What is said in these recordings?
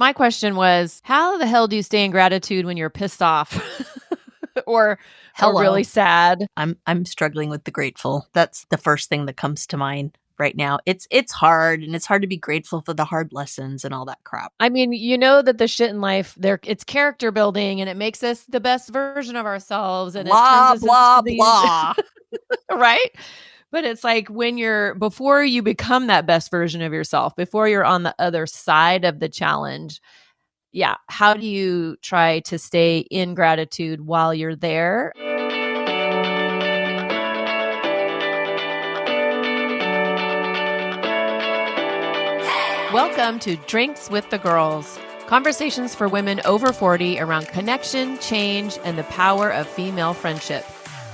My question was, how the hell do you stay in gratitude when you're pissed off or really sad? I'm struggling with the grateful. That's the first thing that comes to mind right now. It's hard, and it's hard to be grateful for the hard lessons and all that crap. I mean, you know that the shit in life, it's character building, and it makes us the best version of ourselves, and Blah, it turns us blah, into these, blah. right? But it's like before you become that best version of yourself, before you're on the other side of the challenge, yeah, how do you try to stay in gratitude while you're there? Welcome to Drinks with the Girls, conversations for women over 40 around connection, change, and the power of female friendship.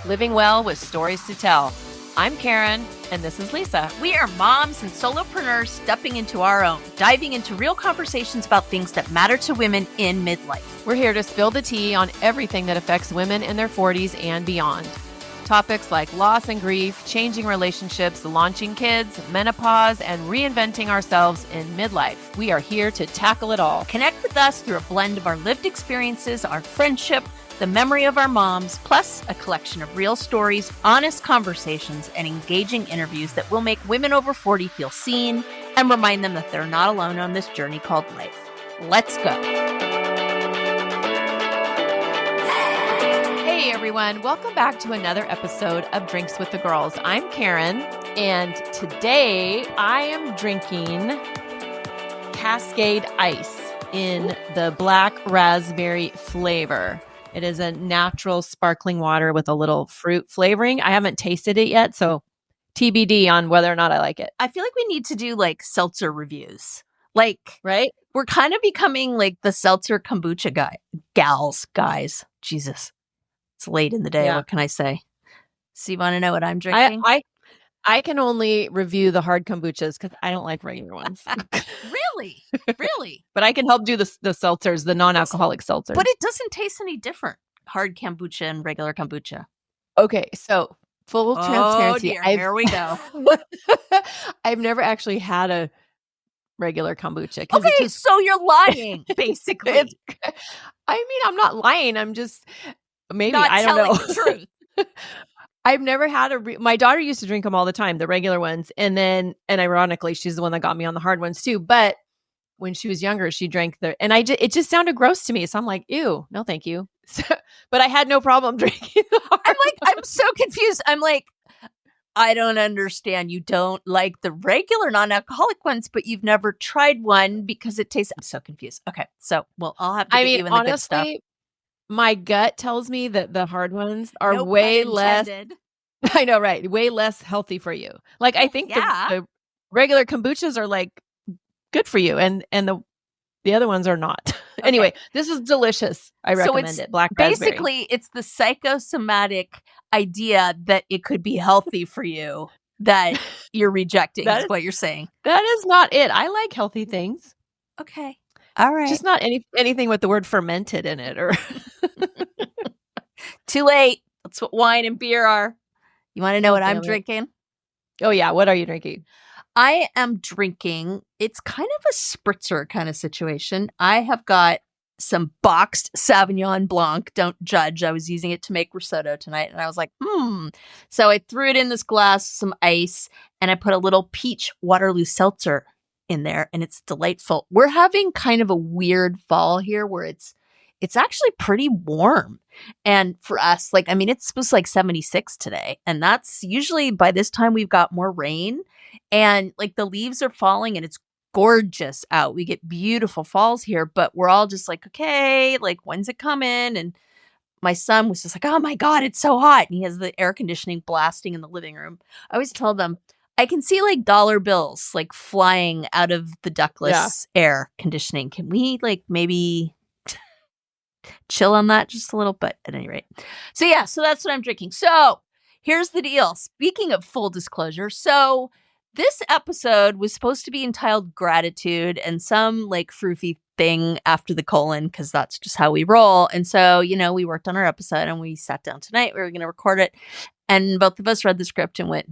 Living well with stories to tell. I'm Karen, and this is Lisa. We are moms and solopreneurs stepping into our own, diving into real conversations about things that matter to women in midlife. We're here to spill the tea on everything that affects women in their 40s and beyond. Topics like loss and grief, changing relationships, launching kids, menopause, and reinventing ourselves in midlife. We are here to tackle it all. Connect with us through a blend of our lived experiences, our friendship, the memory of our moms, plus a collection of real stories, honest conversations, and engaging interviews that will make women over 40 feel seen and remind them that they're not alone on this journey called life. Let's go. Hey everyone, welcome back to another episode of Drinks with the Girls. I'm Karen, and today I am drinking Cascade Ice in the black raspberry flavor. It is a natural sparkling water with a little fruit flavoring. I haven't tasted it yet, so TBD on whether or not I like it. I feel like we need to do like seltzer reviews. Like, right? We're kind of becoming like the seltzer kombucha guys. Jesus. It's late in the day. Yeah. What can I say? So you want to know what I'm drinking? I can only review the hard kombuchas because I don't like regular ones. Really? But I can help do the seltzers, the non-alcoholic seltzers. But it doesn't taste any different. Hard kombucha and regular kombucha. Okay, so full transparency. Dear, here we go. I've never actually had a regular kombucha. Okay, so you're lying, basically. I mean, I'm not lying. I'm just maybe not I don't know the truth. I've never had my daughter used to drink them all the time, the regular ones. And ironically, she's the one that got me on the hard ones too. But when she was younger, she drank it just sounded gross to me. So I'm like, ew, no, thank you. But I had no problem drinking the hard I'm so confused. I'm like, I don't understand. You don't like the regular non-alcoholic ones, but you've never tried one because it tastes. I'm so confused. Okay. So, I'll have to get you in the good stuff. My gut tells me that the hard ones are way less. I know, right? Way less healthy for you. Like I think the regular kombuchas are like good for you, and the other ones are not. Okay. Anyway, this is delicious. I recommend it. Black raspberry. Basically, it's the psychosomatic idea that it could be healthy for you that you're rejecting. Is what you're saying. That is not it. I like healthy things. Okay. All right. Just not anything with the word fermented in it or Too late. That's what wine and beer are. You want to know what I'm drinking? Oh yeah. What are you drinking? I am drinking, it's kind of a spritzer kind of situation. I have got some boxed Sauvignon Blanc. Don't judge. I was using it to make risotto tonight. And I was like, So I threw it in this glass, some ice, and I put a little peach Waterloo seltzer in there, and it's delightful. We're having kind of a weird fall here where it's actually pretty warm. And for us, it's supposed to 76 today. And that's usually by this time we've got more rain and the leaves are falling and it's gorgeous out. We get beautiful falls here, but we're all just okay, when's it coming? And my son was just oh my God, it's so hot. And he has the air conditioning blasting in the living room. I always tell them, I can see dollar bills flying out of the ductless air conditioning. Can we maybe chill on that just a little bit at any rate? So that's what I'm drinking. So here's the deal. Speaking of full disclosure, so this episode was supposed to be entitled Gratitude and some froofy thing after the colon, because that's just how we roll. And so, we worked on our episode and we sat down tonight. We were going to record it. And both of us read the script and went,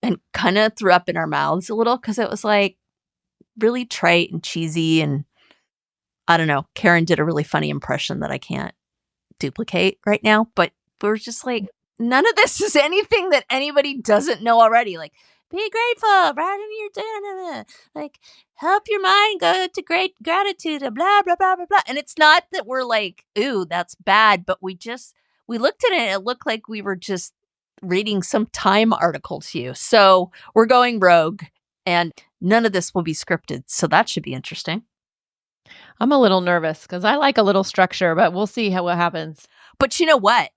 and kind of threw up in our mouths a little because it was really trite and cheesy and I don't know. Karen did a really funny impression that I can't duplicate right now, but we're just like, none of this is anything that anybody doesn't know already. Like, be grateful, write in your journal, like, help your mind go to great gratitude, blah, blah, blah, blah, blah. And it's not that we're like, ooh, that's bad, but we looked at it and it looked like we were just reading some Time article to you. So we're going rogue and none of this will be scripted. So that should be interesting. I'm a little nervous because I like a little structure, but we'll see what happens. But you know what?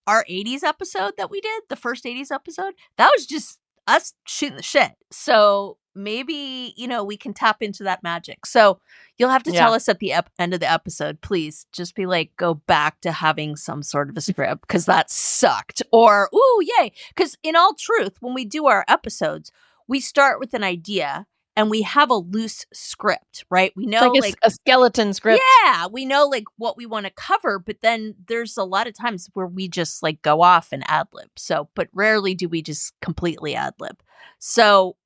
Our 80s episode that we did, the first 80s episode, that was just us shooting the shit. So maybe, we can tap into that magic. So you'll have to tell us at the end of the episode, please just be like, go back to having some sort of a script because that sucked. Or, ooh, yay. Because in all truth, when we do our episodes, we start with an idea and we have a loose script, right? We know like a skeleton script. Yeah, we know like what we want to cover, but then there's a lot of times where we just like go off and ad lib. So, but rarely do we just completely ad lib. So,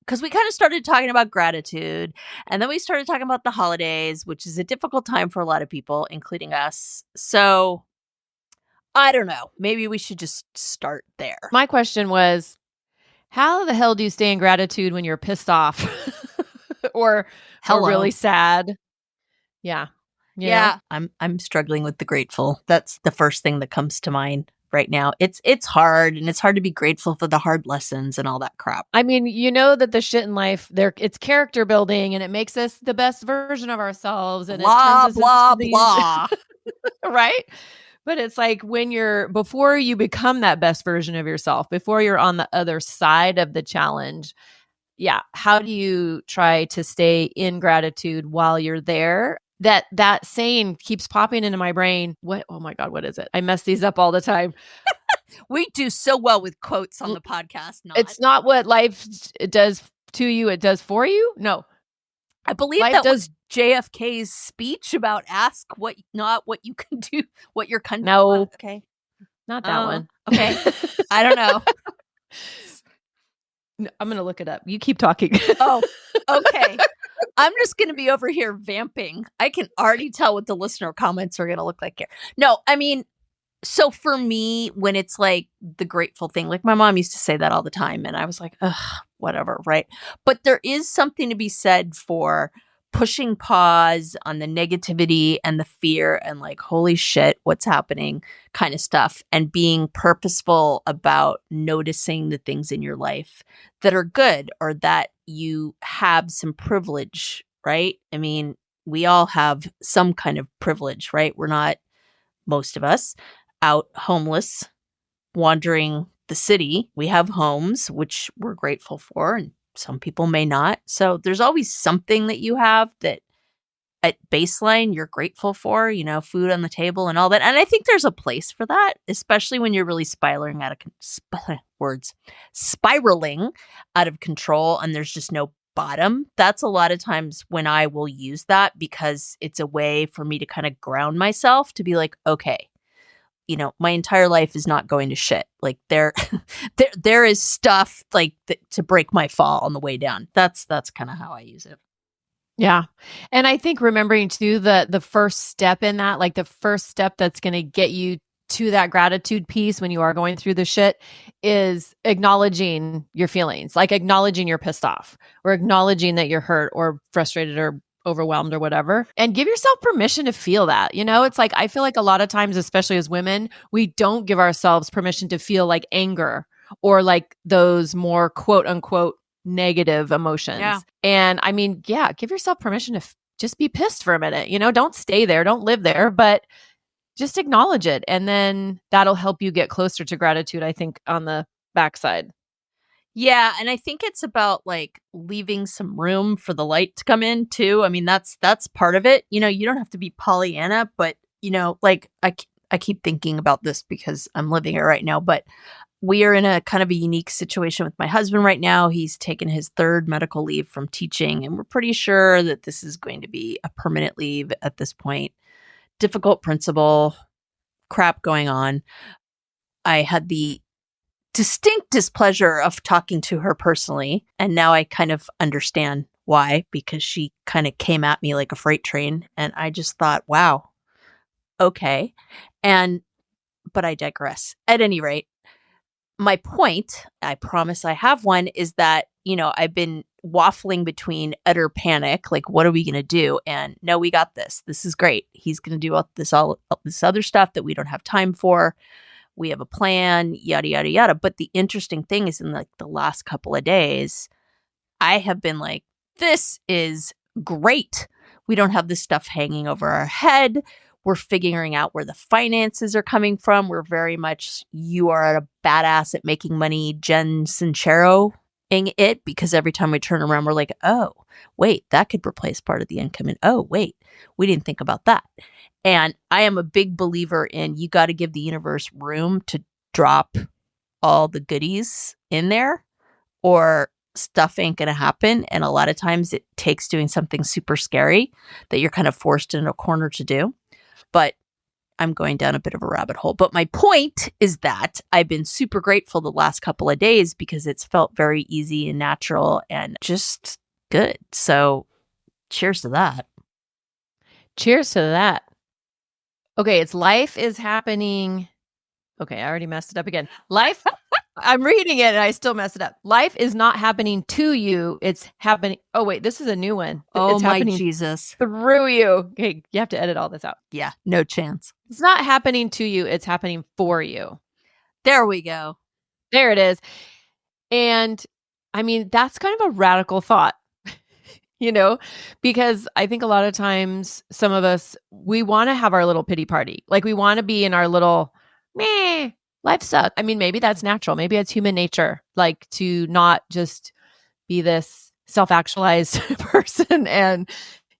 because we kind of started talking about gratitude and then we started talking about the holidays, which is a difficult time for a lot of people, including us. So, I don't know. Maybe we should just start there. My question was, how the hell do you stay in gratitude when you're pissed off or really sad? Yeah. Yeah. I'm struggling with the grateful. That's the first thing that comes to mind right now. It's hard, and it's hard to be grateful for the hard lessons and all that crap. I mean, that the shit in life, it's character building and it makes us the best version of ourselves and blah, it turns us blah, into blah. Right? But it's like before you become that best version of yourself, before you're on the other side of the challenge, how do you try to stay in gratitude while you're there? That saying keeps popping into my brain. Oh my God, what is it? I mess these up all the time. We do so well with quotes on the podcast. It's not what life does to you, it does for you. No. I believe life that was JFK's speech about ask not what you can do, what your country. No. Okay. Not that one. Okay. I don't know. No, I'm going to look it up. You keep talking. Oh, okay. I'm just going to be over here vamping. I can already tell what the listener comments are going to look like here. No, I mean, so for me, when it's like the grateful thing, like my mom used to say that all the time. And I was like, ugh, whatever, right? But there is something to be said for pushing pause on the negativity and the fear and like, holy shit, what's happening kind of stuff, and being purposeful about noticing the things in your life that are good or that you have some privilege, right? I mean, we all have some kind of privilege, right? We're not, most of us, out homeless, wandering the city. We have homes, which we're grateful for, and some people may not. So there's always something that you have that at baseline you're grateful for, food on the table and all that. And I think there's a place for that, especially when you're really spiraling out of control and there's just no bottom. That's a lot of times when I will use that because it's a way for me to kind of ground myself to be like, okay, my entire life is not going to shit. Like there is stuff like to break my fall on the way down. That's kind of how I use it. Yeah. And I think remembering too, the first step in that, like the first step that's going to get you to that gratitude piece when you are going through the shit is acknowledging your feelings, like acknowledging you're pissed off or acknowledging that you're hurt or frustrated or overwhelmed or whatever, and give yourself permission to feel that. It's like, I feel like a lot of times, especially as women, we don't give ourselves permission to feel like anger or like those more quote unquote negative emotions. Yeah. And I mean, give yourself permission to just be pissed for a minute, don't stay there, don't live there, but just acknowledge it. And then that'll help you get closer to gratitude, I think, on the backside. Yeah, and I think it's about like leaving some room for the light to come in too. I mean, that's part of it. You don't have to be Pollyanna, but like I keep thinking about this because I'm living it right now, but we are in a kind of a unique situation with my husband right now. He's taken his third medical leave from teaching, and we're pretty sure that this is going to be a permanent leave at this point. Difficult principal, crap going on. I had the distinct displeasure of talking to her personally, and now I kind of understand Why? Because she kind of came at me like a freight train. And I just thought, wow, okay. But I digress. At any rate, my point, I promise I have one, is that, I've been waffling between utter panic, like, what are we going to do? And no, we got this. This is great. He's going to do all this other stuff that we don't have time for. We have a plan, yada, yada, yada. But the interesting thing is in like the last couple of days, I have been like, this is great. We don't have this stuff hanging over our head. We're figuring out where the finances are coming from. We're very much, you are a badass at making money, Jen Sincero-ing it, because every time we turn around, we're like, oh, wait, that could replace part of the income. And oh, wait, we didn't think about that. And I am a big believer in you got to give the universe room to drop all the goodies in there, or stuff ain't going to happen. And a lot of times it takes doing something super scary that you're kind of forced in a corner to do. But I'm going down a bit of a rabbit hole. But my point is that I've been super grateful the last couple of days because it's felt very easy and natural and just good. So cheers to that. Cheers to that. Okay, it's life is happening. Okay, I already messed it up again. Life, I'm reading it and I still mess it up. Life is not happening to you. It's happening. Oh, wait, this is a new one. Oh, it's my happening Jesus. through you. Okay, you have to edit all this out. Yeah, no chance. It's not happening to you. It's happening for you. There we go. There it is. And I mean, that's kind of a radical thought. Because I think a lot of times some of us, we want to have our little pity party. Like we want to be in our little, meh, life sucks. I mean, maybe that's natural. Maybe it's human nature, like to not just be this self-actualized person and,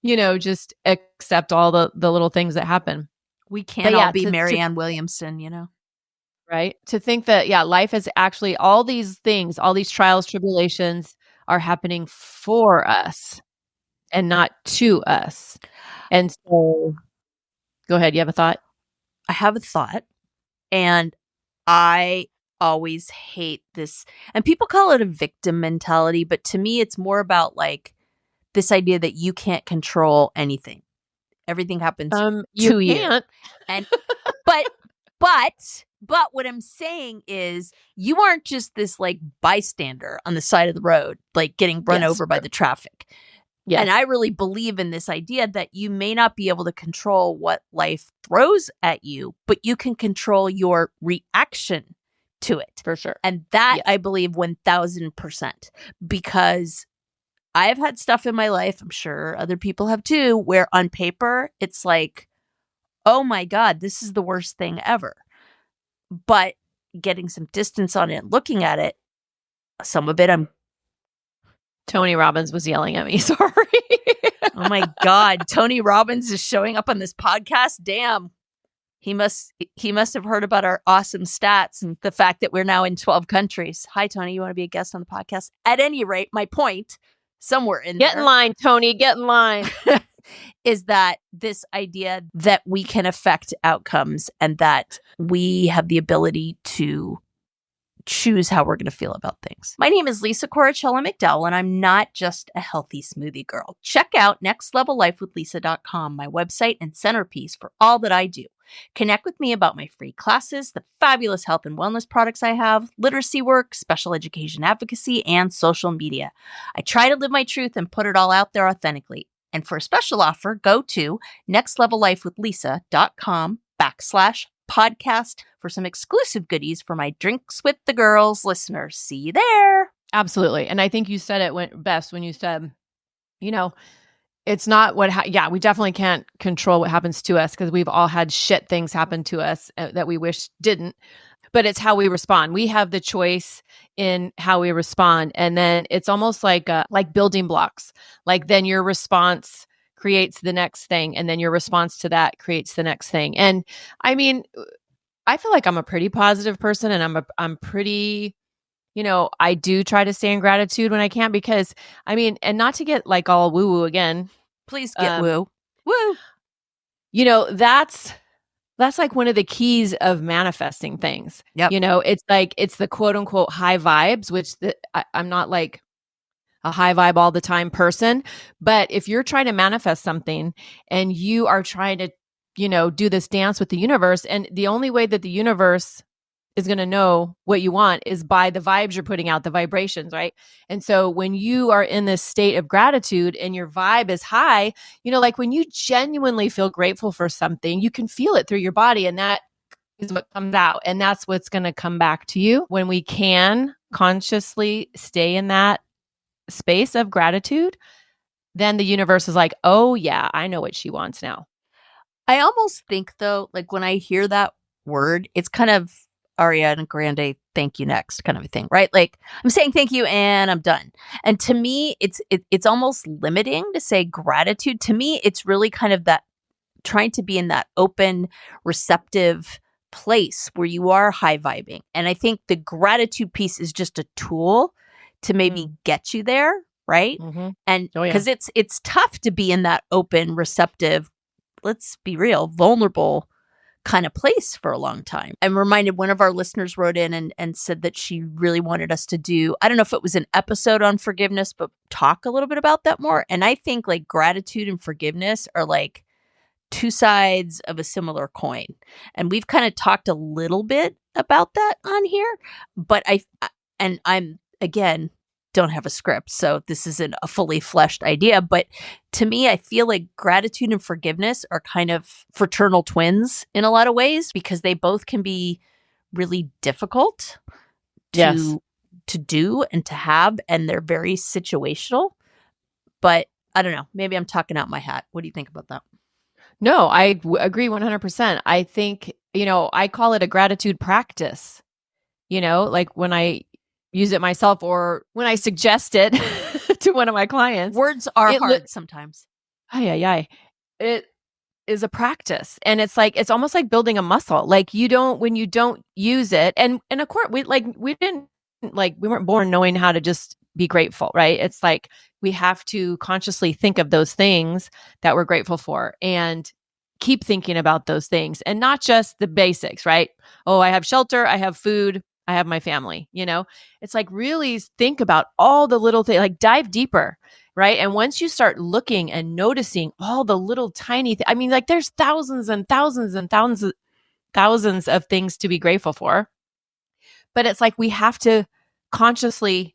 just accept all the little things that happen. We can't all be Marianne Williamson, Right? To think that, life is actually all these things, all these trials, tribulations are happening for us and not to us. And so, go ahead. You have a thought? I have a thought. And I always hate this. And people call it a victim mentality. But to me, it's more about like this idea that you can't control anything. Everything happens to you. And but what I'm saying is you aren't just this like bystander on the side of the road, like getting run over by the traffic. Yeah. And I really believe in this idea that you may not be able to control what life throws at you, but you can control your reaction to it. For sure. And that I believe 1000%, because I have had stuff in my life, I'm sure other people have too, where on paper it's like, oh my God, this is the worst thing ever. But getting some distance on it and looking at it, some of it Tony Robbins was yelling at me. Sorry. Oh my God. Tony Robbins is showing up on this podcast. Damn. He must have heard about our awesome stats and the fact that we're now in 12 countries. Hi, Tony. You want to be a guest on the podcast? At any rate, my point, somewhere in there. Get in line, Tony. Get in line. Is that this idea that we can affect outcomes and that we have the ability to choose how we're going to feel about things. My name is Lisa Corachella McDowell, and I'm not just a healthy smoothie girl. Check out nextlevellifewithlisa.com, my website and centerpiece for all that I do. Connect with me about my free classes, the fabulous health and wellness products I have, literacy work, special education advocacy, and social media. I try to live my truth and put it all out there authentically. And for a special offer, go to nextlevellifewithlisa.com/podcast for some exclusive goodies for my Drinks with the Girls listeners. See you there. Absolutely. And I think you said it went best when you said, it's not what, we definitely can't control what happens to us because we've all had shit things happen to us that we wish didn't. But it's how we respond. We have the choice in how we respond. And then it's almost like building blocks. Like then your response creates the next thing. And then your response to that creates the next thing. And I mean, I feel like I'm a pretty positive person and I'm pretty, I do try to stay in gratitude when I can because I mean, and not to get like all woo woo again. Please get woo. Woo. That's like one of the keys of manifesting things. Yep. It's like, it's the quote unquote high vibes, which I'm not like, a high vibe all the time person. But if you're trying to manifest something and you are trying to, do this dance with the universe, and the only way that the universe is going to know what you want is by the vibes you're putting out, the vibrations, right? And so when you are in this state of gratitude and your vibe is high, like when you genuinely feel grateful for something, you can feel it through your body, and that is what comes out. And that's what's going to come back to you when we can consciously stay in that space of gratitude. Then the universe is like, oh yeah, I know what she wants now. I almost think though, like when I hear that word, it's kind of Ariana Grande, thank you next kind of a thing, right? Like I'm saying thank you and I'm done. And to me, it's almost limiting to say gratitude. To me, it's really kind of that trying to be in that open, receptive place where you are high vibing. And I think the gratitude piece is just a tool to maybe get you there, right? Mm-hmm. And because it's tough to be in that open, receptive, let's be real, vulnerable kind of place for a long time. I'm reminded one of our listeners wrote in and said that she really wanted us to do, I don't know if it was an episode on forgiveness, but talk a little bit about that more. And I think like gratitude and forgiveness are like two sides of a similar coin. And we've kind of talked a little bit about that on here, but I'm again, don't have a script. So this isn't a fully fleshed idea, but to me, I feel like gratitude and forgiveness are kind of fraternal twins in a lot of ways because they both can be really difficult to do and to have, and they're very situational. But I don't know, maybe I'm talking out my hat. What do you think about that? No, I agree 100%. I think, I call it a gratitude practice, like when I use it myself or when I suggest it to one of my clients. Words are hard sometimes. It is a practice. And it's almost like building a muscle. Like when you don't use it, and of course we weren't born knowing how to just be grateful, right? It's like we have to consciously think of those things that we're grateful for and keep thinking about those things, and not just the basics, right? Oh, I have shelter, I have food, I have my family, It's like really think about all the little things, like dive deeper, right? And once you start looking and noticing all the little tiny things, I mean, like there's thousands and thousands and thousands of things to be grateful for. But it's like we have to consciously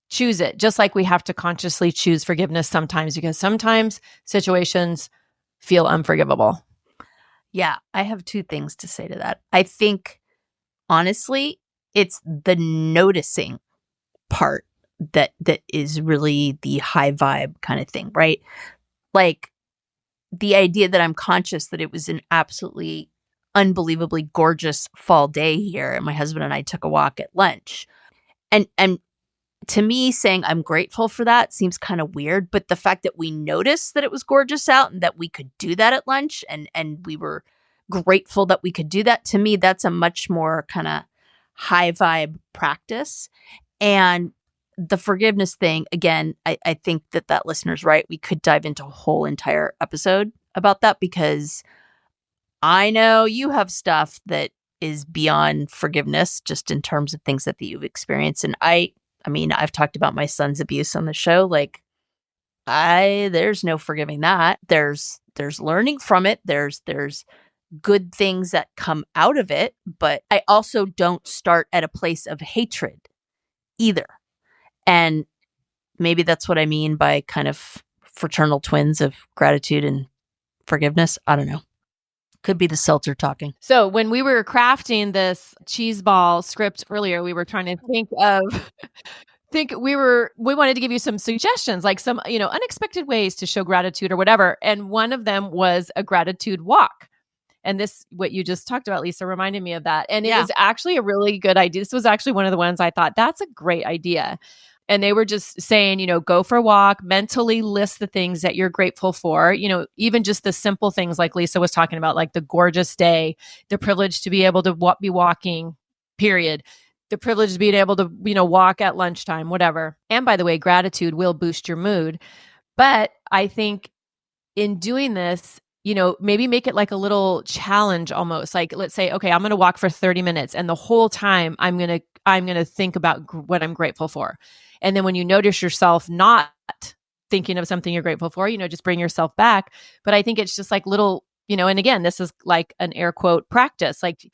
choose it, just like we have to consciously choose forgiveness sometimes, because sometimes situations feel unforgivable. Yeah, I have two things to say to that. I think, honestly, it's the noticing part that is really the high vibe kind of thing, right? Like the idea that I'm conscious that it was an absolutely unbelievably gorgeous fall day here, and my husband and I took a walk at lunch. And to me, saying I'm grateful for that seems kind of weird, but the fact that we noticed that it was gorgeous out and that we could do that at lunch and we were grateful that we could do that, to me, that's a much more kind of high vibe practice. And the forgiveness thing, again, I think that listener's right. We could dive into a whole entire episode about that because I know you have stuff that is beyond forgiveness, just in terms of things that you've experienced. And I mean, I've talked about my son's abuse on the show. Like, there's no forgiving that. There's learning from it. There's good things that come out of it. But I also don't start at a place of hatred either. And maybe that's what I mean by kind of fraternal twins of gratitude and forgiveness. I don't know. Could be the seltzer talking. So when we were crafting this cheese ball script earlier, we were trying to we wanted to give you some suggestions, like some, unexpected ways to show gratitude or whatever. And one of them was a gratitude walk. And this, what you just talked about, Lisa, reminded me of that. And it was actually a really good idea. This was actually one of the ones I thought, that's a great idea. And they were just saying, go for a walk, mentally list the things that you're grateful for, even just the simple things like Lisa was talking about, like the gorgeous day, the privilege to be able to be walking, period. The privilege of being able to, walk at lunchtime, whatever. And by the way, gratitude will boost your mood. But I think in doing this, maybe make it like a little challenge almost. Like, let's say, okay, I'm going to walk for 30 minutes and the whole time I'm going to think about what I'm grateful for. And then when you notice yourself not thinking of something you're grateful for, just bring yourself back. But I think it's just like little, and again, this is like an air quote practice, like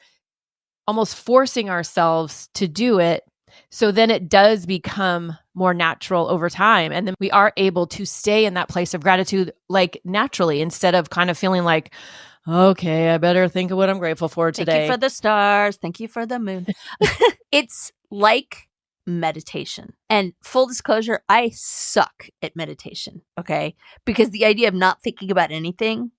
almost forcing ourselves to do it. So then it does become more natural over time. And then we are able to stay in that place of gratitude, like naturally, instead of kind of feeling like, okay, I better think of what I'm grateful for today. Thank you for the stars. Thank you for the moon. It's like meditation. And full disclosure, I suck at meditation. Okay. Because the idea of not thinking about anything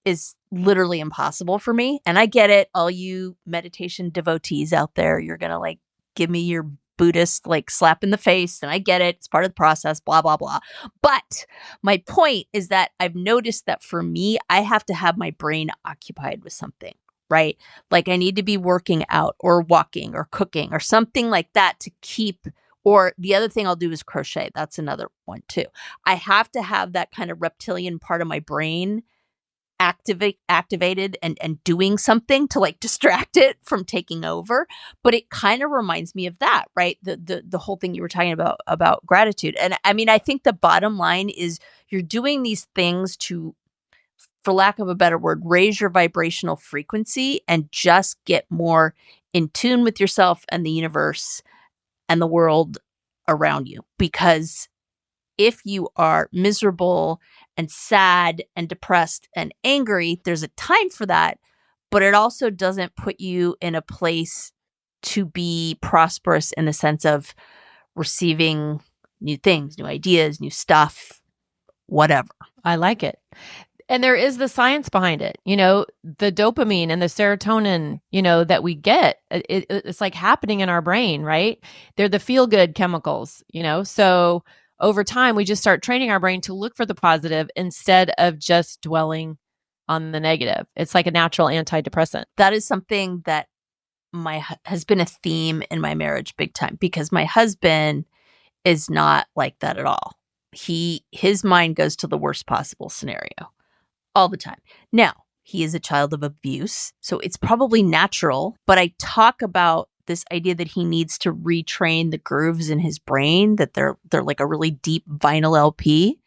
is literally impossible for me. And I get it. All you meditation devotees out there, you're going to like give me your Buddhist like slap in the face. And I get it. It's part of the process, blah, blah, blah. But my point is that I've noticed that for me, I have to have my brain occupied with something, right? Like I need to be working out or walking or cooking or something like that to keep. Or the other thing I'll do is crochet. That's another one too. I have to have that kind of reptilian part of my brain activated and doing something to like distract it from taking over. But it kind of reminds me of that, right? The whole thing you were talking about gratitude. And I mean, I think the bottom line is you're doing these things to, for lack of a better word, raise your vibrational frequency and just get more in tune with yourself and the universe and the world around you. Because if you are miserable and sad and depressed and angry, there's a time for that, but it also doesn't put you in a place to be prosperous in the sense of receiving new things, new ideas, new stuff, whatever. I like it. And there is the science behind it, the dopamine and the serotonin, that we get. It's like happening in our brain, right? They're the feel-good chemicals, so over time, we just start training our brain to look for the positive instead of just dwelling on the negative. It's like a natural antidepressant. That is something that has been a theme in my marriage big time, because my husband is not like that at all. His mind goes to the worst possible scenario all the time. Now, he is a child of abuse, so it's probably natural, but I talk about this idea that he needs to retrain the grooves in his brain, that they're like a really deep vinyl LP,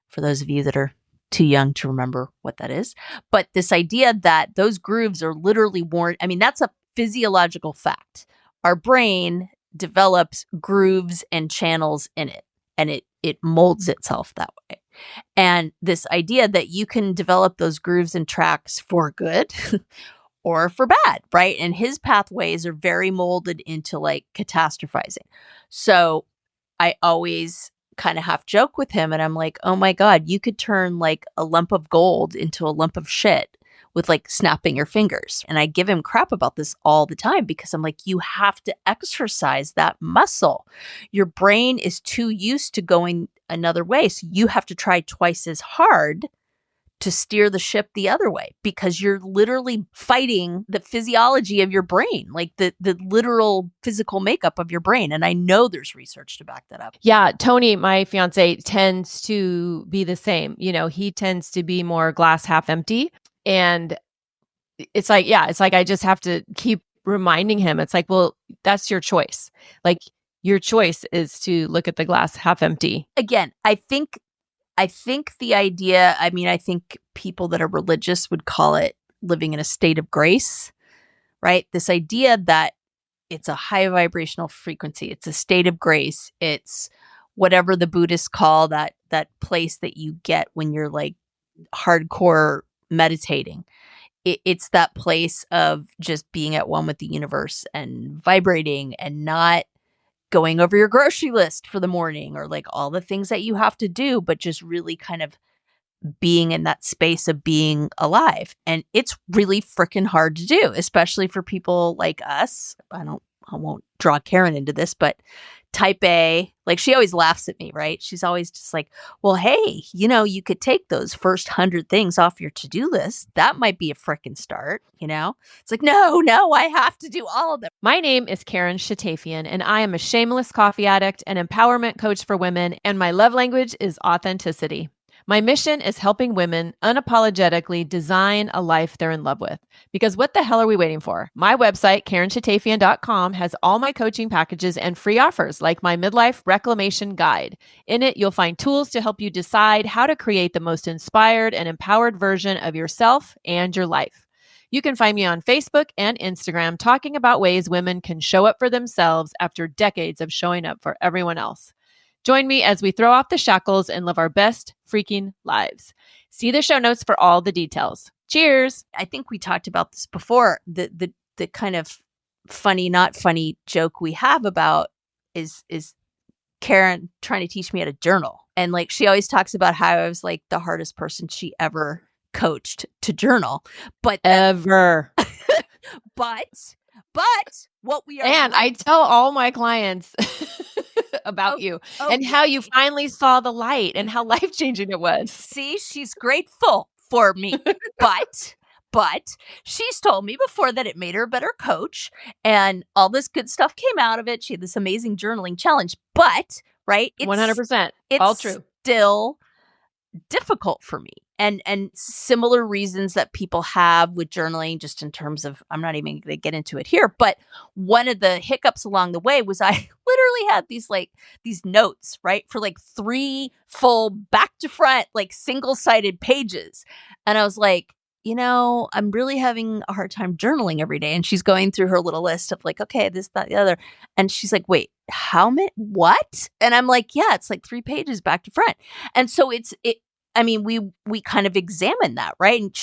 for those of you that are too young to remember what that is. But this idea that those grooves are literally worn, I mean, that's a physiological fact. Our brain develops grooves and channels in it, and it molds itself that way. And this idea that you can develop those grooves and tracks for good or for bad, right? And his pathways are very molded into like catastrophizing. So I always kind of half joke with him, and I'm like, oh my God, you could turn like a lump of gold into a lump of shit with like snapping your fingers. And I give him crap about this all the time, because I'm like, you have to exercise that muscle. Your brain is too used to going another way. So you have to try twice as hard to steer the ship the other way, because you're literally fighting the physiology of your brain, like the literal physical makeup of your brain. And I know there's research to back that up. Yeah. Tony, my fiance, tends to be the same. He tends to be more glass half empty. And it's like, I just have to keep reminding him. It's like, well, that's your choice. Like, your choice is to look at the glass half empty. Again, I think the idea, I mean, I think people that are religious would call it living in a state of grace, right? This idea that it's a high vibrational frequency. It's a state of grace. It's whatever the Buddhists call that place that you get when you're like hardcore meditating. It's that place of just being at one with the universe and vibrating and not going over your grocery list for the morning or like all the things that you have to do, but just really kind of being in that space of being alive. And it's really freaking hard to do, especially for people like us. I won't draw Karen into this, but type A, like she always laughs at me, right? She's always just like, well, hey, you could take those first 100 things off your to-do list. That might be a freaking start, It's like, no, I have to do all of them. My name is Karen Shatafian, and I am a shameless coffee addict and empowerment coach for women, and my love language is authenticity. My mission is helping women unapologetically design a life they're in love with. Because what the hell are we waiting for? My website, KarenShatafian.com, has all my coaching packages and free offers like my midlife reclamation guide. In it, you'll find tools to help you decide how to create the most inspired and empowered version of yourself and your life. You can find me on Facebook and Instagram talking about ways women can show up for themselves after decades of showing up for everyone else. Join me as we throw off the shackles and live our best freaking lives. See the show notes for all the details. Cheers. I think we talked about this before. The kind of funny, not funny joke we have about is Karen trying to teach me how to journal. And like, she always talks about how I was like the hardest person she ever coached to journal. But ever. but what we are. And I tell all my clients about you and how you finally saw the light and how life-changing it was. See, she's grateful for me. But she's told me before that it made her a better coach and all this good stuff came out of it. She had this amazing journaling challenge. But, right? It's 100%. It's all true. Still difficult for me. And similar reasons that people have with journaling, just in terms of, I'm not even going to get into it here, but one of the hiccups along the way was I literally had these notes, right, for like 3 full back to front, like single-sided pages. And I was like, I'm really having a hard time journaling every day. And she's going through her little list of like, okay, this, that, the other. And she's like, wait, how many, what? And I'm like, yeah, it's like 3 pages back to front. And so we kind of examined that, right? And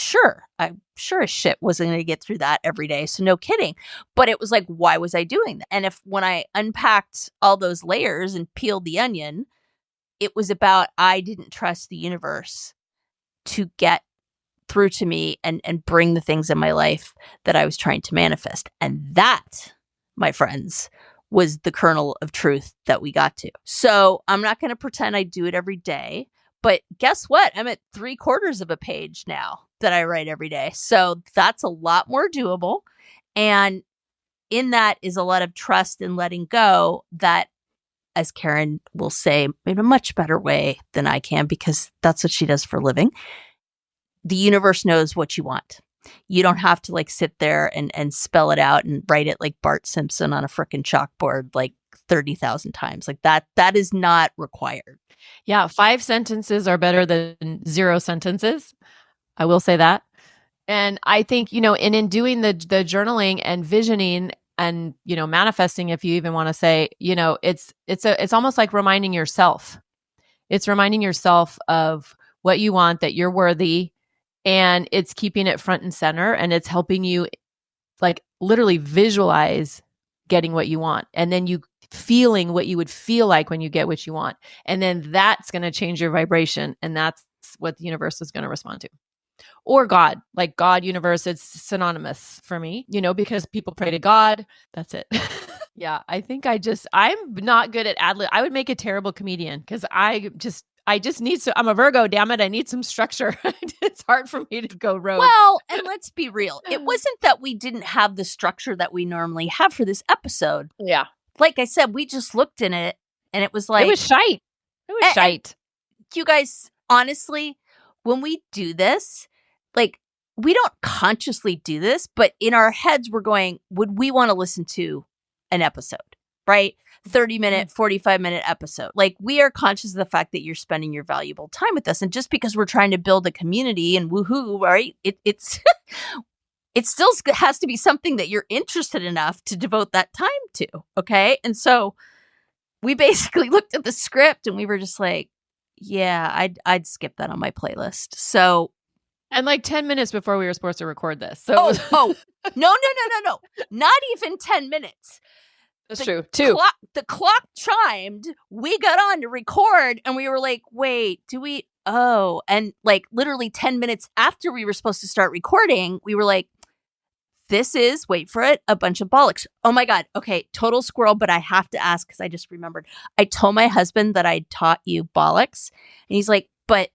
I'm sure as shit wasn't going to get through that every day. So no kidding. But it was like, why was I doing that? And when I unpacked all those layers and peeled the onion, it was about, I didn't trust the universe to get through to me and bring the things in my life that I was trying to manifest. And that, my friends, was the kernel of truth that we got to. So I'm not going to pretend I do it every day. But guess what? I'm at 3/4 of a page now that I write every day. So that's a lot more doable. And in that is a lot of trust and letting go that, as Karen will say, in a much better way than I can, because that's what she does for a living. The universe knows what you want. You don't have to like sit there and spell it out and write it like Bart Simpson on a frickin' chalkboard like 30,000 times. Like that is not required. Yeah, 5 sentences are better than 0 sentences. I will say that. And I think, in doing the journaling and visioning and, manifesting, if you even want to say, it's almost like reminding yourself. It's reminding yourself of what you want, that you're worthy, and it's keeping it front and center, and it's helping you like literally visualize getting what you want. And then you feeling what you would feel like when you get what you want. And then that's going to change your vibration. And that's what the universe is going to respond to. Or God, like God, universe, it's synonymous for me, because people pray to God. That's it. Yeah, I think I'm not good at ad-lib. I would make a terrible comedian because I just need I'm a Virgo, damn it. I need some structure. It's hard for me to go rogue. Well, and let's be real. It wasn't that we didn't have the structure that we normally have for this episode. Yeah. Like I said, we just looked in it and it was like... It was shite. You guys, honestly, when we do this, like, we don't consciously do this, but in our heads, we're going, would we want to listen to an episode, right? 30-minute, 45-minute episode. Like, we are conscious of the fact that you're spending your valuable time with us. And just because we're trying to build a community and woohoo, right? It's it still has to be something that you're interested enough to devote that time to. Okay. And so we basically looked at the script and we were just like, yeah, I'd skip that on my playlist. So. And like 10 minutes before we were supposed to record this. So No. Not even 10 minutes. That's true. 2. The clock chimed. We got on to record and we were like, wait, do we? Oh, and like literally 10 minutes after we were supposed to start recording, we were like, this is, wait for it, a bunch of bollocks. Oh my God. Okay. Total squirrel. But I have to ask because I just remembered. I told my husband that I taught you bollocks. And he's like, but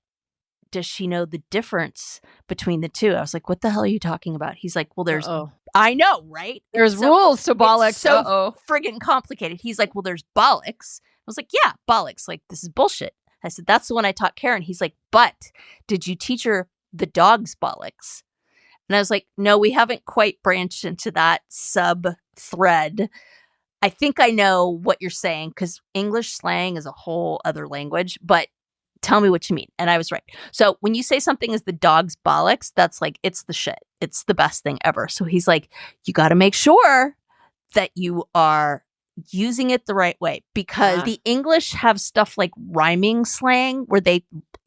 does she know the difference between the two? I was like, what the hell are you talking about? He's like, well, there's, I know, right? There's rules to bollocks. It's so friggin' complicated. He's like, well, there's bollocks. I was like, yeah, bollocks. Like, this is bullshit. I said, that's the one I taught Karen. He's like, but did you teach her the dog's bollocks? And I was like, no, we haven't quite branched into that sub thread. I think I know what you're saying because English slang is a whole other language, but tell me what you mean. And I was right. So when you say something is the dog's bollocks, that's like, it's the shit. It's the best thing ever. So he's like, you got to make sure that you are using it the right way because the English have stuff like rhyming slang where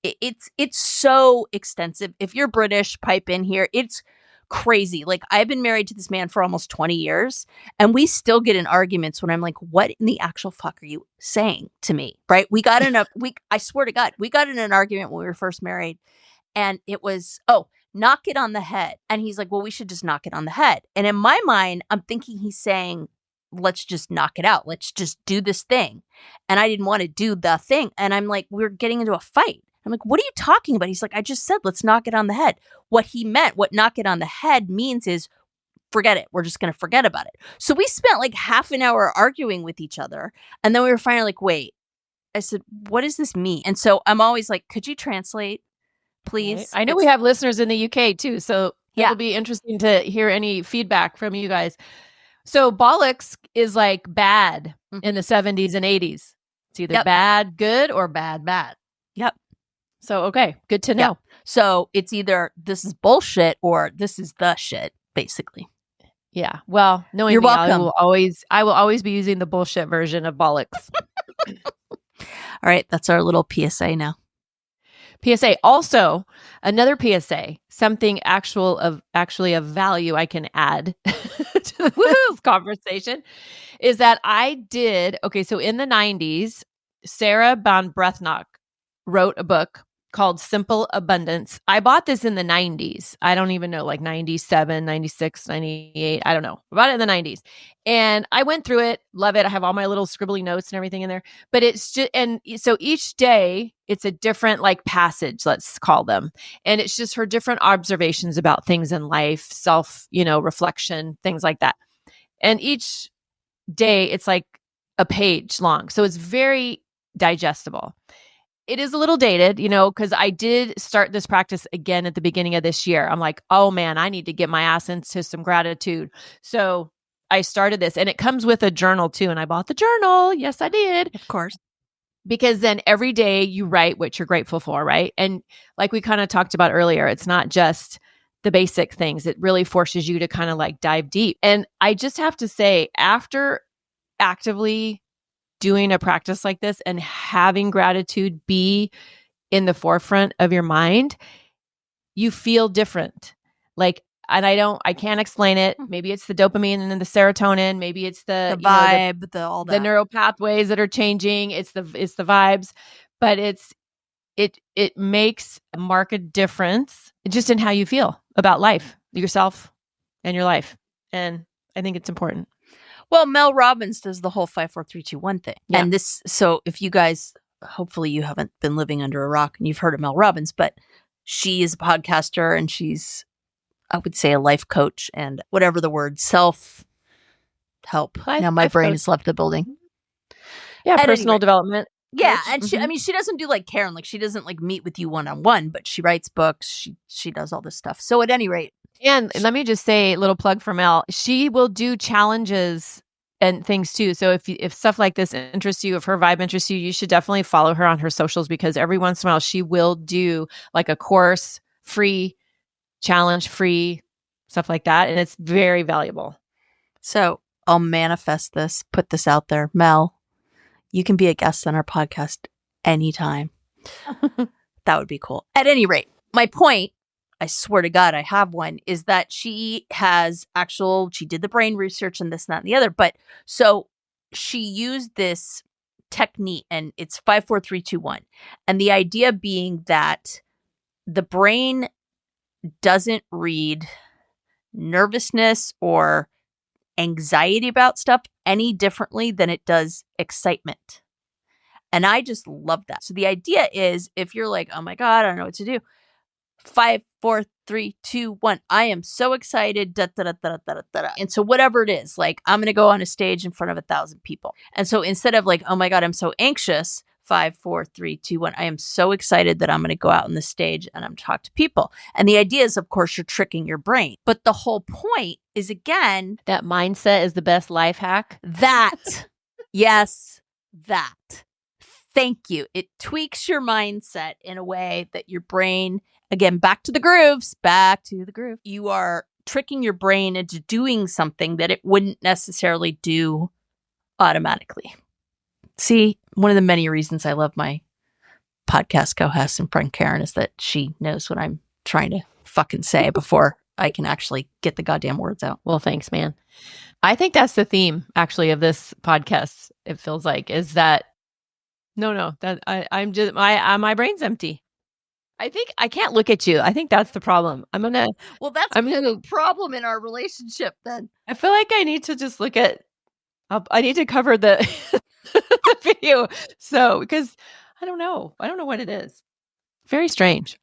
it's so extensive. If you're British, pipe in here. It's crazy. Like I've been married to this man for almost 20 years and we still get in arguments when I'm like, what in the actual fuck are you saying to me? Right. I swear to God, we got in an argument when we were first married and it was, knock it on the head. And he's like, well, we should just knock it on the head. And in my mind, I'm thinking he's saying, let's just knock it out. Let's just do this thing. And I didn't want to do the thing. And I'm like, we're getting into a fight. I'm like, what are you talking about? He's like, I just said, let's knock it on the head. What he meant, what knock it on the head means is forget it. We're just going to forget about it. So we spent like half an hour arguing with each other. And then we were finally like, wait, I said, what does this mean? And so I'm always like, could you translate, please? Right. I know we have listeners in the UK too. So it'll be interesting to hear any feedback from you guys. So bollocks is like bad in the 70s and 80s. It's either bad, good, or bad, bad. Yep. So, okay, good to know. Yep. So it's either this is bullshit or this is the shit, basically. Yeah. Well, knowing You're me, welcome. I will always be using the bullshit version of bollocks. All right. That's our little PSA now. PSA. Also, another PSA, something actually of value I can add to this conversation is that so in the 90s, Sarah Von Brethnock wrote a book called Simple Abundance. I bought this in the 90s. I don't even know, like 97, 96, 98. I don't know. I bought it in the 90s. And I went through it, love it. I have all my little scribbly notes and everything in there. But it's just, and so each day it's a different like passage, let's call them. And it's just her different observations about things in life, self, reflection, things like that. And each day it's like a page long. So it's very digestible. It is a little dated, because I did start this practice again at the beginning of this year. I'm like, oh man, I need to get my ass into some gratitude. So I started this and it comes with a journal too. And I bought the journal. Yes, I did. Of course. Because then every day you write what you're grateful for, right? And like we kind of talked about earlier, it's not just the basic things. It really forces you to kind of like dive deep. And I just have to say, after actively doing a practice like this and having gratitude be in the forefront of your mind, you feel different. Like, and I can't explain it. Maybe it's the dopamine and the serotonin. Maybe it's the vibe, all that. The neural pathways that are changing. It's the vibes, but it makes a marked difference just in how you feel about life, yourself and your life. And I think it's important. Well, Mel Robbins does the whole 5, 4, 3, 2, 1 thing. Yeah. And so if you guys, hopefully you haven't been living under a rock and you've heard of Mel Robbins, but she is a podcaster and she's, I would say, a life coach and whatever the word, self-help. Now my brain has left the building. Yeah, personal development. Yeah, and she doesn't do like Karen, like she doesn't like meet with you one-on-one, but she writes books, she does all this stuff. So at any rate, and let me just say a little plug for Mel. She will do challenges and things too. So if stuff like this interests you, if her vibe interests you, you should definitely follow her on her socials because every once in a while she will do like a course, free, challenge free, stuff like that. And it's very valuable. So I'll manifest this, put this out there. Mel, you can be a guest on our podcast anytime. That would be cool. At any rate, my point, I swear to God, I have one, is that she did the brain research and this, and that, and the other. But so she used this technique and it's 5, 4, 3, 2, 1. And the idea being that the brain doesn't read nervousness or anxiety about stuff any differently than it does excitement. And I just love that. So the idea is if you're like, oh my God, I don't know what to do. 5, 4, 3, 2, 1. I am so excited. Da, da, da, da, da, da, da. And so whatever it is, like I'm going to go on a stage in front of 1,000 people. And so instead of like, oh my God, I'm so anxious, 5, 4, 3, 2, 1. I am so excited that I'm going to go out on the stage and I'm talk to people. And the idea is, of course, you're tricking your brain. But the whole point is, again, that mindset is the best life hack. that. Yes, that. Thank you. It tweaks your mindset in a way that your brain, again, back to the groove. You are tricking your brain into doing something that it wouldn't necessarily do automatically. See, one of the many reasons I love my podcast co-host and friend Karen is that she knows what I'm trying to fucking say before I can actually get the goddamn words out. Well, thanks, man. I think that's the theme, actually, of this podcast. It feels like is that that I'm just my brain's empty. I think I can't look at you. I think that's the problem. That's a problem in our relationship. Then I feel like I need to just look at. I need to cover the video. So because I don't know what it is. Very strange.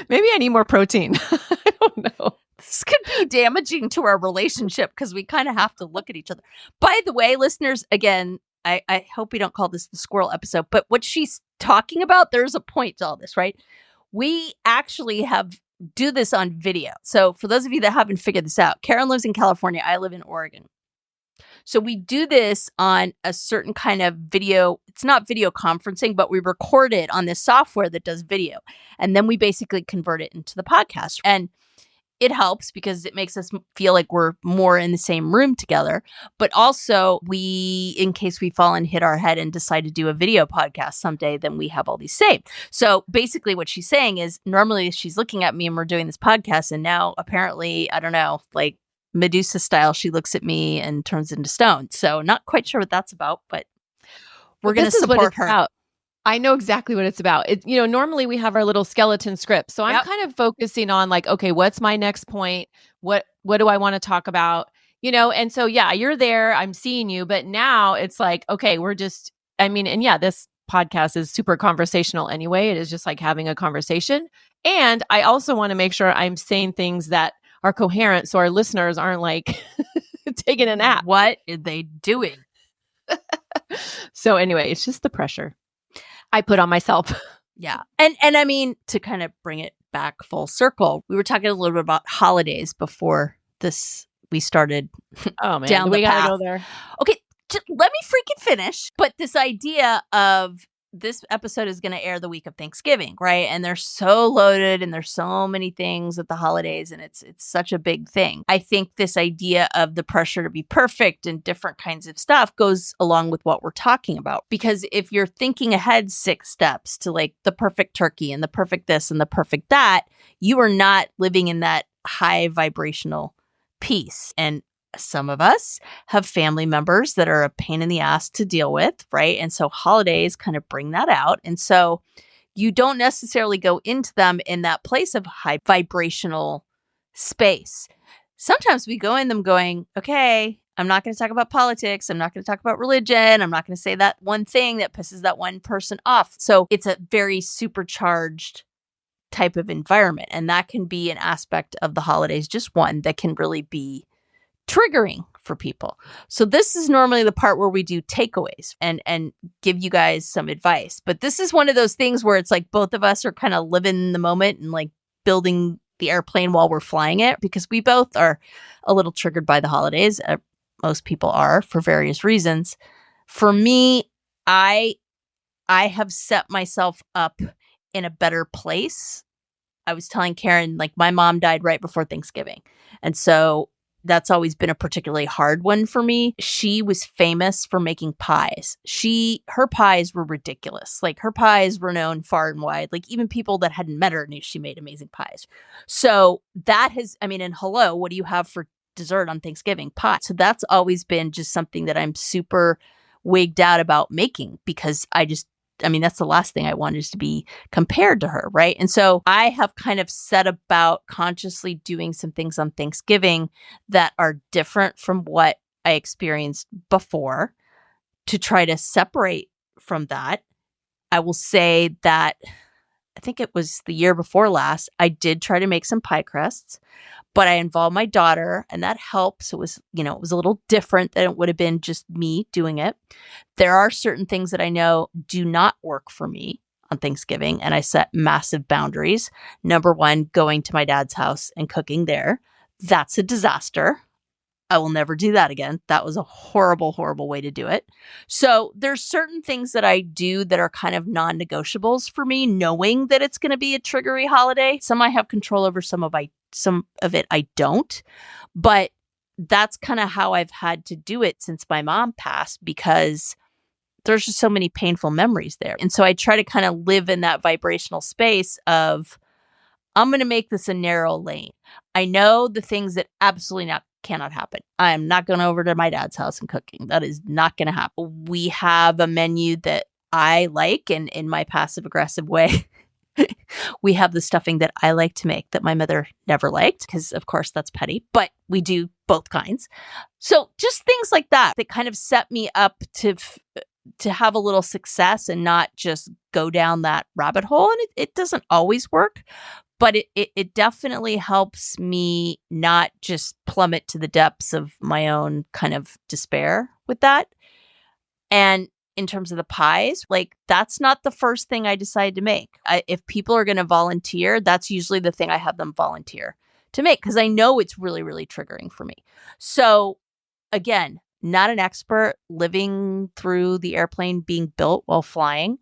Maybe I need more protein. I don't know. This could be damaging to our relationship because we kind of have to look at each other. By the way, listeners, again, I hope we don't call this the squirrel episode, but what she's talking about, there's a point to all this, right? We actually do this on video. So for those of you that haven't figured this out, Karen lives in California. I live in Oregon. So we do this on a certain kind of video. It's not video conferencing, but we record it on this software that does video. And then we basically convert it into the podcast. And it helps because it makes us feel like we're more in the same room together. But also in case we fall and hit our head and decide to do a video podcast someday, then we have all these saved. So basically what she's saying is normally she's looking at me and we're doing this podcast. And now apparently, I don't know, like Medusa style, she looks at me and turns into stone. So not quite sure what that's about, but we're going to support her. About. I know exactly what it's about. Normally we have our little skeleton script. So I'm kind of focusing on like, okay, what's my next point? What do I want to talk about? And so, yeah, you're there, I'm seeing you, but now it's like, okay, this podcast is super conversational anyway. It is just like having a conversation. And I also want to make sure I'm saying things that are coherent. So our listeners aren't like taking a nap. What are they doing? So anyway, it's just the pressure I put on myself. Yeah. And I mean, to kind of bring it back full circle, we were talking a little bit about holidays before we started. Oh man, down we the path. Gotta go there. Okay, let me freaking finish. But this idea of this episode is going to air the week of Thanksgiving, right? And they're so loaded and there's so many things at the holidays and it's such a big thing. I think this idea of the pressure to be perfect and different kinds of stuff goes along with what we're talking about. Because if you're thinking ahead 6 steps to like the perfect turkey and the perfect this and the perfect that, you are not living in that high vibrational piece. And some of us have family members that are a pain in the ass to deal with, right? And so holidays kind of bring that out. And so you don't necessarily go into them in that place of high vibrational space. Sometimes we go in them going, okay, I'm not going to talk about politics. I'm not going to talk about religion. I'm not going to say that one thing that pisses that one person off. So it's a very supercharged type of environment. And that can be an aspect of the holidays, just one that can really be triggering for people. So this is normally the part where we do takeaways and give you guys some advice. But this is one of those things where it's like both of us are kind of living the moment and like building the airplane while we're flying it because we both are a little triggered by the holidays. Most people are for various reasons. For me, I have set myself up in a better place. I was telling Karen, like my mom died right before Thanksgiving. And so that's always been a particularly hard one for me. She was famous for making pies. Her pies were ridiculous. Like her pies were known far and wide. Like even people that hadn't met her knew she made amazing pies. So that and hello, what do you have for dessert on Thanksgiving? Pie. So that's always been just something that I'm super wigged out about making because that's the last thing I want is to be compared to her, right? And so I have kind of set about consciously doing some things on Thanksgiving that are different from what I experienced before to try to separate from that. I will say that I think it was the year before last, I did try to make some pie crusts, but I involved my daughter and that helps. It was, it was a little different than it would have been just me doing it. There are certain things that I know do not work for me on Thanksgiving, and I set massive boundaries. Number one, going to my dad's house and cooking there. That's a disaster. I will never do that again. That was a horrible, horrible way to do it. So there's certain things that I do that are kind of non-negotiables for me, knowing that it's going to be a triggery holiday. Some I have control over, some of it I don't. But that's kind of how I've had to do it since my mom passed, because there's just so many painful memories there. And so I try to kind of live in that vibrational space of, I'm going to make this a narrow lane. I know the things that absolutely cannot happen. I am not going over to my dad's house and cooking. That is not going to happen. We have a menu that I like, and in my passive aggressive way, we have the stuffing that I like to make that my mother never liked, because of course that's petty, but we do both kinds. So just things like that kind of set me up to have a little success and not just go down that rabbit hole. And it doesn't always work, but it definitely helps me not just plummet to the depths of my own kind of despair with that. And in terms of the pies, like, that's not the first thing I decide to make. If people are going to volunteer, that's usually the thing I have them volunteer to make, because I know it's really, really triggering for me. So again, not an expert, living through the airplane being built while flying,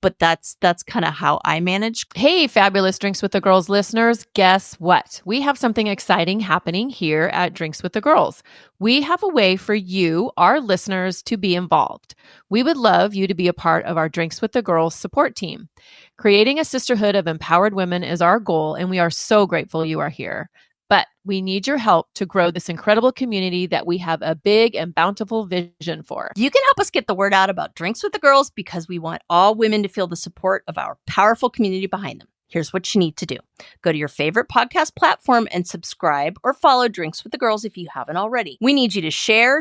but that's kind of how I manage. Hey, fabulous Drinks with the Girls listeners. Guess what? We have something exciting happening here at Drinks with the Girls. We have a way for you, our listeners, to be involved. We would love you to be a part of our Drinks with the Girls support team. Creating a sisterhood of empowered women is our goal, and we are so grateful you are here. But we need your help to grow this incredible community that we have a big and bountiful vision for. You can help us get the word out about Drinks with the Girls, because we want all women to feel the support of our powerful community behind them. Here's what you need to do. Go to your favorite podcast platform and subscribe or follow Drinks with the Girls if you haven't already. We need you to share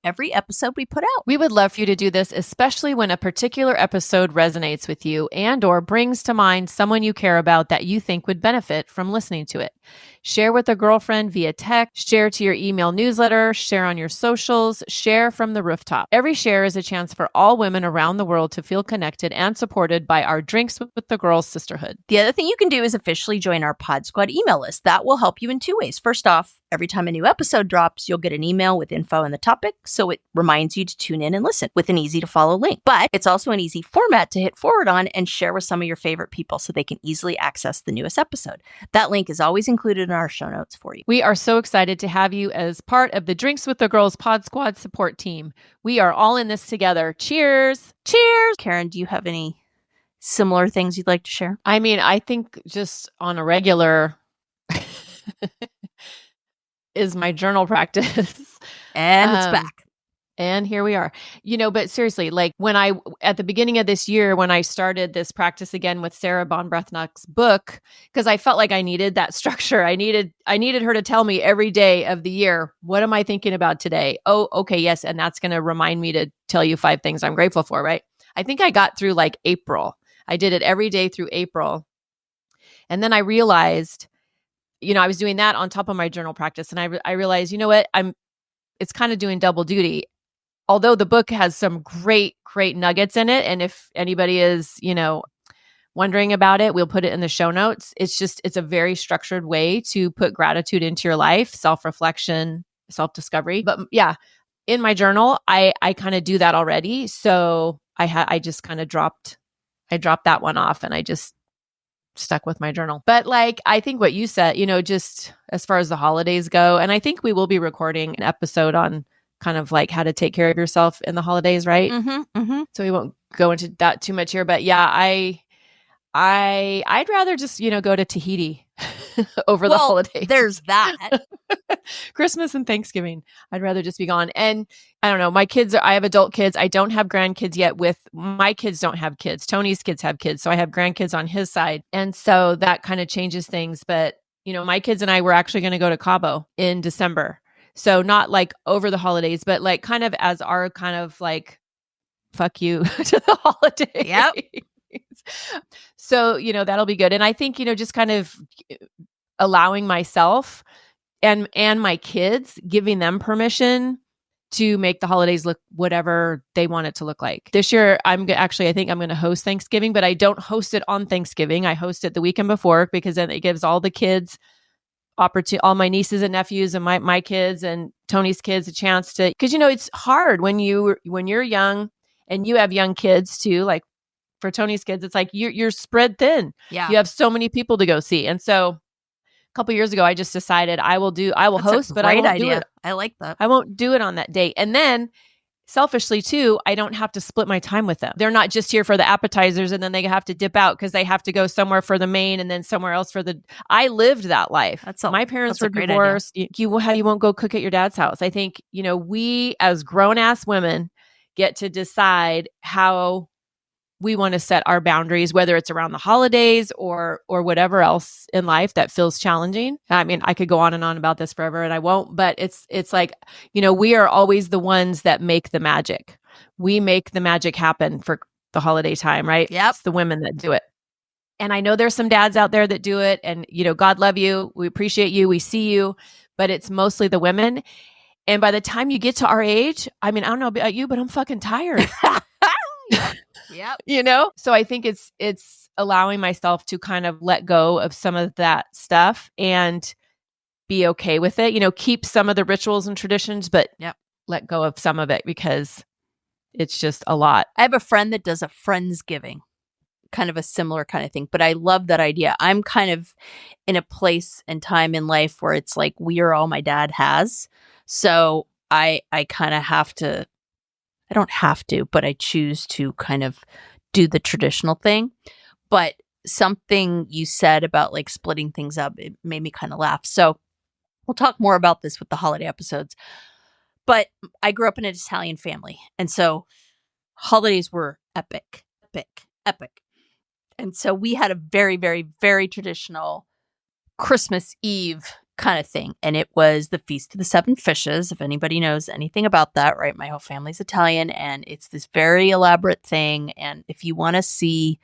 every episode we put out. We would love for you to do this, especially when a particular episode resonates with you and or brings to mind someone you care about that you think would benefit from listening to it. Share with a girlfriend via text, share to your email newsletter, share on your socials, share from the rooftop. Every share is a chance for all women around the world to feel connected and supported by our Drinks with the Girls sisterhood. The other thing you can do is officially join our Pod Squad email list. That will help you in two ways. First off, every time a new episode drops, you'll get an email with info on the topic, so it reminds you to tune in and listen with an easy-to-follow link. But it's also an easy format to hit forward on and share with some of your favorite people so they can easily access the newest episode. That link is always included in our show notes for you. We are so excited to have you as part of the Drinks with the Girls Pod Squad support team. We are all in this together. Cheers! Cheers! Karen, do you have any similar things you'd like to share? I mean, I think just on a regular is my journal practice. And it's back. And here we are. But seriously, like at the beginning of this year, when I started this practice again with Sarah Von Breathnock's book, because I felt like I needed that structure. I needed her to tell me every day of the year, what am I thinking about today? Oh, okay, yes. And that's going to remind me to tell you 5 things I'm grateful for, right? I think I got through like April. I did it every day through April. And then I realized, I was doing that on top of my journal practice. And I realized, you know what? It's kind of doing double duty. Although the book has some great nuggets in it. And if anybody is, wondering about it, we'll put it in the show notes. It's a very structured way to put gratitude into your life, self-reflection, self-discovery. But yeah, in my journal, I kind of do that already. So I just kind of dropped that one off and I just stuck with my journal. But like, I think what you said, just as far as the holidays go, and I think we will be recording an episode on kind of like how to take care of yourself in the holidays, right? Mm-hmm, mm-hmm. So we won't go into that too much here, but yeah, I'd rather just, go to Tahiti over the holidays. There's that. Christmas and Thanksgiving. I'd rather just be gone. And I don't know, I have adult kids. I don't have grandkids yet. My kids don't have kids. Tony's kids have kids. So I have grandkids on his side. And so that kind of changes things. But, my kids and I were actually going to go to Cabo in December. So not like over the holidays, but like kind of as our kind of like, fuck you to the holiday. Yep. So, that'll be good. And I think, just kind of allowing myself and my kids, giving them permission to make the holidays look whatever they want it to look like. This year, I think I'm going to host Thanksgiving, but I don't host it on Thanksgiving. I host it the weekend before, because then it gives all the kids all my nieces and nephews and my kids and Tony's kids a chance to, because it's hard when you're young and you have young kids too. Like for Tony's kids, it's like you're spread thin. Yeah. You have so many people to go see. And so a couple years ago, I just decided I will That's host, but I won't do it. I like that. I won't do it on that date. And then selfishly too, I don't have to split my time with them. They're not just here for the appetizers and then they have to dip out because they have to go somewhere for the main and then somewhere else for I lived that life. My parents were divorced. You won't go cook at your dad's house. I think, we as grown-ass women get to decide how we want to set our boundaries, whether it's around the holidays or whatever else in life that feels challenging. I mean, I could go on and on about this forever and I won't, but it's like, we are always the ones that make the magic. We make the magic happen for the holiday time, right? Yep. It's the women that do it. And I know there's some dads out there that do it and, God love you. We appreciate you. We see you, but it's mostly the women. And by the time you get to our age, I mean, I don't know about you, but I'm fucking tired. Yep. So I think it's allowing myself to kind of let go of some of that stuff and be okay with it. Keep some of the rituals and traditions, but let go of some of it because it's just a lot. I have a friend that does a Friendsgiving, kind of a similar kind of thing, but I love that idea. I'm kind of in a place and time in life where it's like we are all my dad has. So I kind of have to, I don't have to, but I choose to kind of do the traditional thing. But something you said about like splitting things up, it made me kind of laugh. So we'll talk more about this with the holiday episodes. But I grew up in an Italian family. And so holidays were epic. And so we had a very, very, very traditional Christmas Eve kind of thing. And it was the Feast of the Seven Fishes. If anybody knows anything about that, right? My whole family's Italian and it's this very elaborate thing. And if you want to see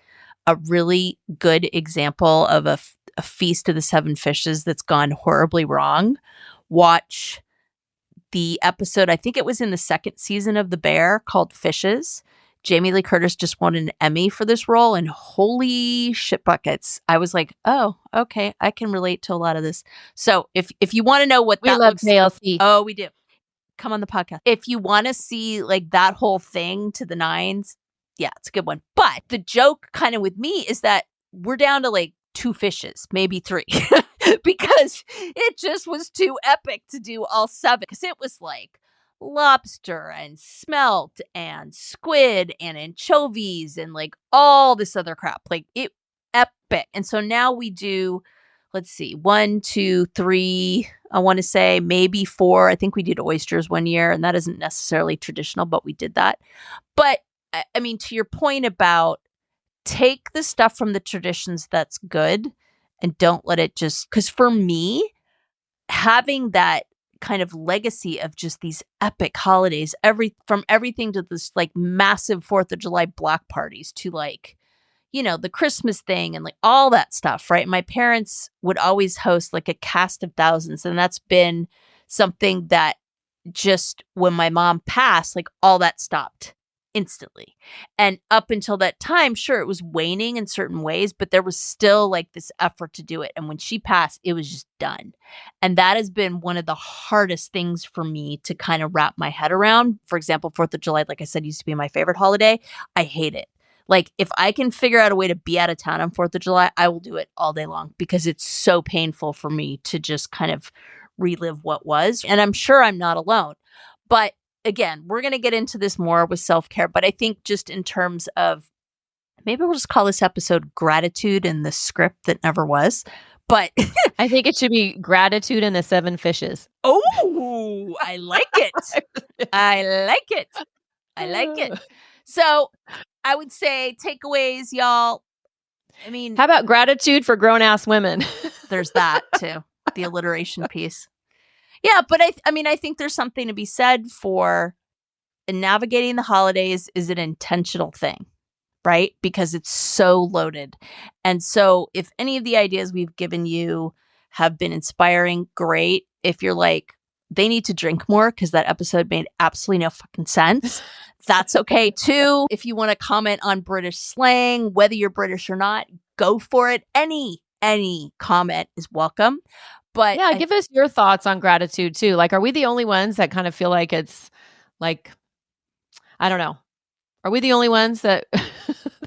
a really good example of a Feast of the Seven Fishes that's gone horribly wrong, watch the episode, I think it was in the second season of The Bear, called Fishes. Jamie Lee Curtis just won an Emmy for this role, and holy shit buckets. I was like, oh, okay, I can relate to a lot of this. So if you want to know what that looks like. Oh, we do. Come on the podcast. If you want to see like that whole thing to the nines, yeah, it's a good one. But the joke kind of with me is that we're down to like 2 fishes, maybe 3, because it just was too epic to do all 7. Because it was like lobster and smelt and squid and anchovies and like all this other crap, like it epic. And so now we do, let's see, 1, 2, 3, I want to say maybe 4. I think we did oysters one year, and that isn't necessarily traditional, but we did that. But I mean, to your point about take the stuff from the traditions that's good and don't let it just, because for me, having that kind of legacy of just these epic holidays, from everything to this like massive 4th of July block parties to like, the Christmas thing and like all that stuff, right? My parents would always host like a cast of thousands. And that's been something that just when my mom passed, like all that stopped instantly. And up until that time, sure, it was waning in certain ways, but there was still like this effort to do it. And when she passed, it was just done. And that has been one of the hardest things for me to kind of wrap my head around. For example, 4th of July, like I said, used to be my favorite holiday. I hate it. Like if I can figure out a way to be out of town on 4th of July, I will do it all day long because it's so painful for me to just kind of relive what was. And I'm sure I'm not alone. But again, we're going to get into this more with self-care, but I think just in terms of, maybe we'll just call this episode Gratitude in the Script That Never Was. But I think it should be Gratitude and the 7 Fishes. Oh, I like it. I like it. So I would say takeaways, y'all. I mean, how about gratitude for grown-ass women? There's that too. The alliteration piece. Yeah, but I think there's something to be said for navigating the holidays is an intentional thing. right? Because it's so loaded. And so if any of the ideas we've given you have been inspiring, great. If you're like, they need to drink more because that episode made absolutely no fucking sense, that's okay too. If you want to comment on British slang, whether you're British or not, go for it. Any comment is welcome. But yeah, give us your thoughts on gratitude too. Like, are we the only ones that kind of feel like it's like, I don't know. Are we the only ones that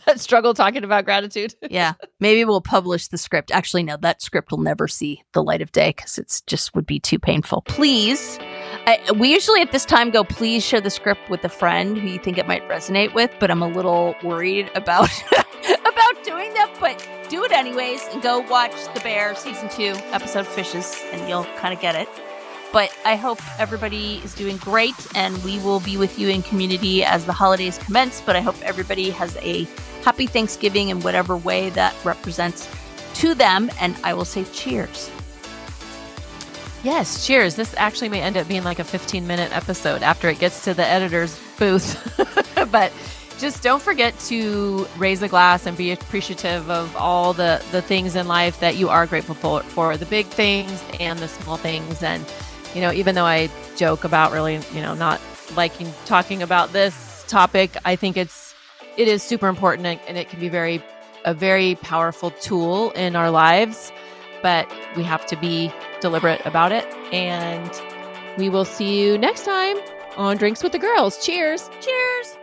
that struggle talking about gratitude? Yeah, maybe we'll publish the script. Actually, no, that script will never see the light of day because it's just would be too painful. Please, we usually at this time go, please share the script with a friend who you think it might resonate with, but I'm a little worried about about doing that. But do it anyways and go watch The Bear season 2 episode Fishes and you'll kind of get it. But I hope everybody is doing great and we will be with you in community as the holidays commence. But I hope everybody has a happy Thanksgiving in whatever way that represents to them. And I will say cheers. Yes, cheers. This actually may end up being like a 15-minute episode after it gets to the editor's booth. But just don't forget to raise a glass and be appreciative of all the things in life that you are grateful for the big things and the small things. And even though I joke about really, not liking talking about this topic, I think it is super important and it can be a very powerful tool in our lives, but we have to be deliberate about it. And we will see you next time on Drinks with the Girls. Cheers. Cheers.